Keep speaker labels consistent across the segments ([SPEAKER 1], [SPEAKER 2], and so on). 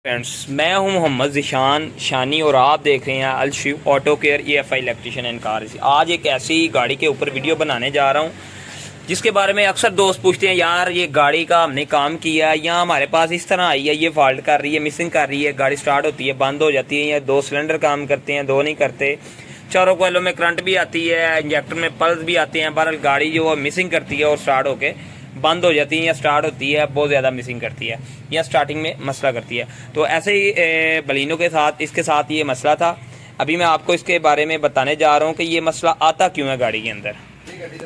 [SPEAKER 1] Friends, मैं हूं मोहम्मद ज़ीशान शानी और आप देख रहे हैं Al Shiv auto care EFI electrician and car. आज एक ऐसी गाड़ी के ऊपर वीडियो बनाने जा रहा हूं जिसके बारे में अक्सर दोस्त पूछते हैं, यार ये गाड़ी का हमने काम किया या हमारे पास इस तरह आई है, ये फॉल्ट कर रही है, मिसिंग कर रही है, गाड़ी स्टार्ट होती है, बंद हो जाती है, या 2 सिलेंडर काम करते हैं, 2 नहीं करते, चारों कोयलों में करंट भी आती है, इंजेक्टर में पल्स भी आते हैं। बहरहाल गाड़ी जो है मिसिंग करती है और स्टार्ट होके बंद हो जाती है या स्टार्ट होती है बहुत ज़्यादा मिसिंग करती है या स्टार्टिंग में मसला करती है। तो ऐसे ही बलिनो के साथ इसके साथ ये मसला था। अभी मैं आपको इसके बारे में बताने जा रहा हूँ कि ये मसला आता क्यों है गाड़ी के अंदर।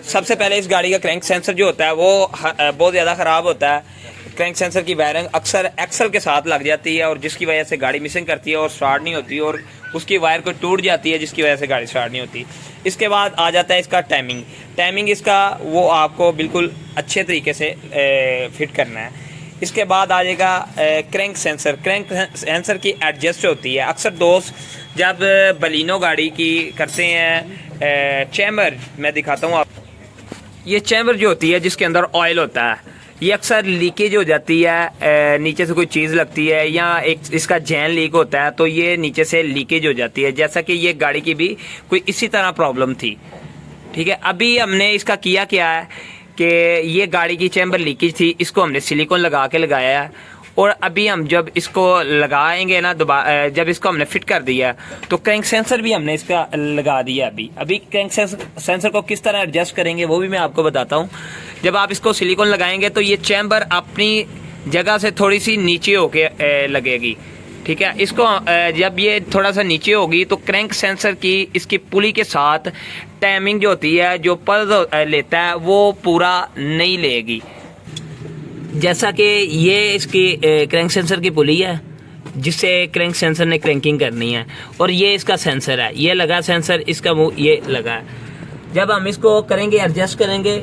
[SPEAKER 1] सबसे पहले इस गाड़ी का क्रैंक सेंसर जो होता है वो बहुत ज़्यादा ख़राब होता है। क्रैंक सेंसर की वायरिंग अक्सर एक्सल के साथ लग जाती है और जिसकी वजह से गाड़ी मिसिंग करती है और स्टार्ट नहीं होती, और उसकी वायर को टूट जाती है जिसकी वजह से गाड़ी स्टार्ट नहीं होती। इसके बाद आ जाता है इसका टाइमिंग इसका वो आपको बिल्कुल अच्छे तरीके से फिट करना है। इसके बाद आ जाएगा क्रैंक सेंसर की एडजस्ट होती है। अक्सर दोस्त जब बलिनो गाड़ी की करते हैं चैम्बर, मैं दिखाता हूँ आप, ये चैम्बर जो होती है जिसके अंदर ऑयल होता है, ये अक्सर लीकेज हो जाती है, नीचे से कोई चीज़ लगती है या एक इसका जैन लीक होता है तो ये नीचे से लीकेज हो जाती है। जैसा कि ये गाड़ी की भी कोई इसी तरह प्रॉब्लम थी। ठीक है, अभी हमने इसका किया क्या है कि ये गाड़ी की चैम्बर लीकेज थी, इसको हमने सिलिकॉन लगा के लगाया है, और अभी हम जब इसको लगाएंगे ना दोबारा, जब इसको हमने फिट कर दिया तो क्रैंक सेंसर भी हमने इसका लगा दिया। अभी क्रैंक सेंसर को किस तरह एडजस्ट करेंगे वो भी मैं आपको बताता हूँ। जब आप इसको सिलिकॉन लगाएंगे तो ये चैम्बर अपनी जगह से थोड़ी सी नीचे होके लगेगी। ठीक है, इसको जब ये थोड़ा सा नीचे होगी तो क्रैंक सेंसर की इसकी पुली के साथ टाइमिंग जो होती है, जो पल्स लेता है वो पूरा नहीं लेगी। जैसा कि ये इसकी क्रैंक सेंसर की पुली है जिससे क्रैंक सेंसर ने क्रैंकिंग करनी है, और ये इसका सेंसर है, ये लगा सेंसर, इसका मुंह ये लगा है। जब हम इसको करेंगे एडजस्ट करेंगे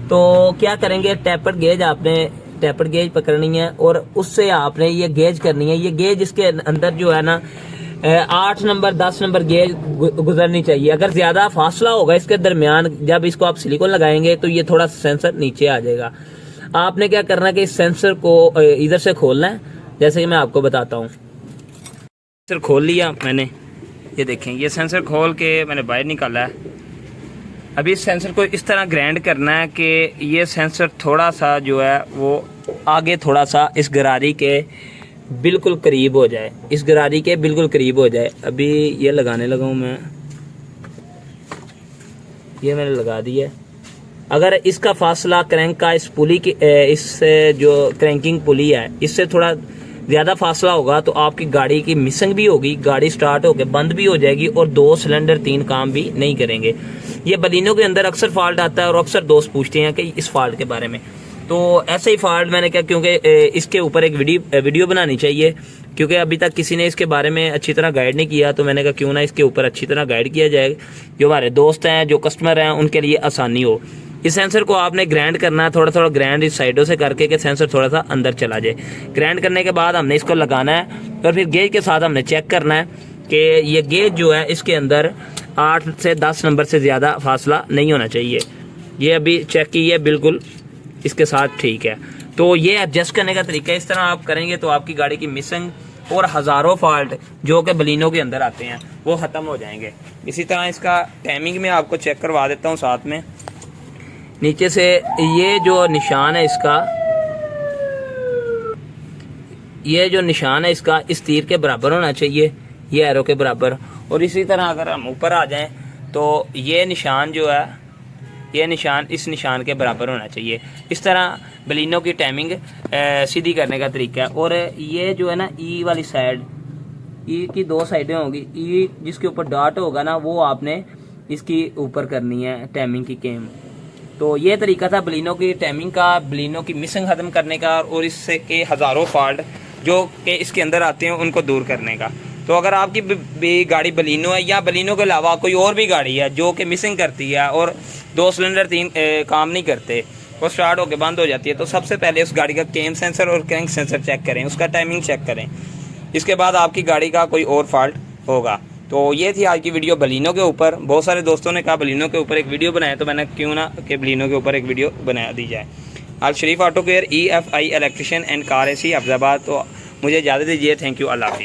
[SPEAKER 1] तो क्या करेंगे, टैपर गेज आपने टैपर गेज पकड़नी है और उससे आपने ये गेज करनी है। ये गेज इसके अंदर जो है ना 8 नंबर 10 नंबर गेज गुजरनी चाहिए। अगर ज़्यादा फासला होगा इसके दरमियान, जब इसको आप सिलिकॉन लगाएंगे तो ये थोड़ा सेंसर नीचे आ जाएगा। आपने क्या करना है कि इस सेंसर को इधर से खोलना है, जैसे कि मैं आपको बताता हूँ। सेंसर खोल लिया मैंने, ये देखें, ये सेंसर खोल के मैंने बाहर निकाला है। अभी इस सेंसर को इस तरह ग्राइंड करना है कि ये सेंसर थोड़ा सा जो है वो आगे थोड़ा सा इस गरारी के बिल्कुल करीब हो जाए, इस गरारी के बिल्कुल करीब हो जाए। अभी ये लगाने लगा हूँ मैं, ये मैंने लगा दिया। अगर इसका फासला क्रैंक का इस पुली की इससे जो क्रैंकिंग पुली है इससे थोड़ा ज़्यादा फासला होगा तो आपकी गाड़ी की मिसिंग भी होगी, गाड़ी स्टार्ट होकर बंद भी हो जाएगी और 2 सिलेंडर 3 काम भी नहीं करेंगे। ये बलिनो के अंदर अक्सर फॉल्ट आता है और अक्सर दोस्त पूछते हैं कि इस फॉल्ट के बारे में। तो ऐसे ही फॉल्ट मैंने क्या, क्योंकि इसके ऊपर एक वीडियो बनानी चाहिए, क्योंकि अभी तक किसी ने इसके बारे में अच्छी तरह गाइड नहीं किया, तो मैंने कहा क्यों ना इसके ऊपर अच्छी तरह गाइड किया जाए, जो हमारे दोस्त हैं, जो कस्टमर हैं, उनके लिए आसानी हो। इस सेंसर को आपने ग्राइंड करना है, थोड़ा थोड़ा ग्राइंड इस साइडों से करके कि सेंसर थोड़ा सा अंदर चला जाए। ग्राइंड करने के बाद हमने इसको लगाना है और फिर गेज के साथ हमने चेक करना है कि ये गेज जो है इसके अंदर 8 से 10 नंबर से ज़्यादा फासला नहीं होना चाहिए। ये अभी चेक कीजिए, बिल्कुल इसके साथ ठीक है। तो ये एडजस्ट करने का तरीका इस तरह आप करेंगे तो आपकी गाड़ी की मिसिंग और हज़ारों फॉल्ट जो कि बलिनो के अंदर आते हैं वो ख़त्म हो जाएंगे। इसी तरह इसका टाइमिंग में आपको चेक करवा देता हूँ साथ में। नीचे से ये जो निशान है इसका, ये जो निशान है इसका इस तीर के बराबर होना चाहिए, ये एरो के बराबर। और इसी तरह अगर हम ऊपर आ जाएं तो ये निशान जो है, ये निशान इस निशान के बराबर होना चाहिए। इस तरह बलिनो की टाइमिंग सीधी करने का तरीका है। और ये जो है ना ई वाली साइड, ई की 2 साइडें होंगी, ई जिसके ऊपर डॉट होगा ना वो आपने इसकी ऊपर करनी है टाइमिंग की केम। तो ये तरीका था बलिनो की टाइमिंग का, बलिनो की मिसिंग ख़त्म करने का और इससे के हज़ारों फॉल्ट जो कि इसके अंदर आते हैं उनको दूर करने का। तो अगर आपकी भी गाड़ी बलिनो है या बलिनो के अलावा कोई और भी गाड़ी है जो कि मिसिंग करती है और 2 सिलेंडर 3 काम नहीं करते, वो स्टार्ट होकर बंद हो जाती है, तो सबसे पहले उस गाड़ी का केम सेंसर और क्रैंक सेंसर चेक करें, उसका टाइमिंग चेक करें। इसके बाद आपकी गाड़ी का कोई और फॉल्ट होगा। तो ये थी आज की वीडियो बलिनो के ऊपर। बहुत सारे दोस्तों ने कहा बलिनो के ऊपर एक वीडियो बनाए, तो मैंने क्यों ना कि बलिनो के ऊपर एक वीडियो बना दी जाए। Al Sharif auto care EFI electrician and car AC Afzabad. तो मुझे इजाज़त दीजिए। थैंक यू, अल्लाह हाफिज़।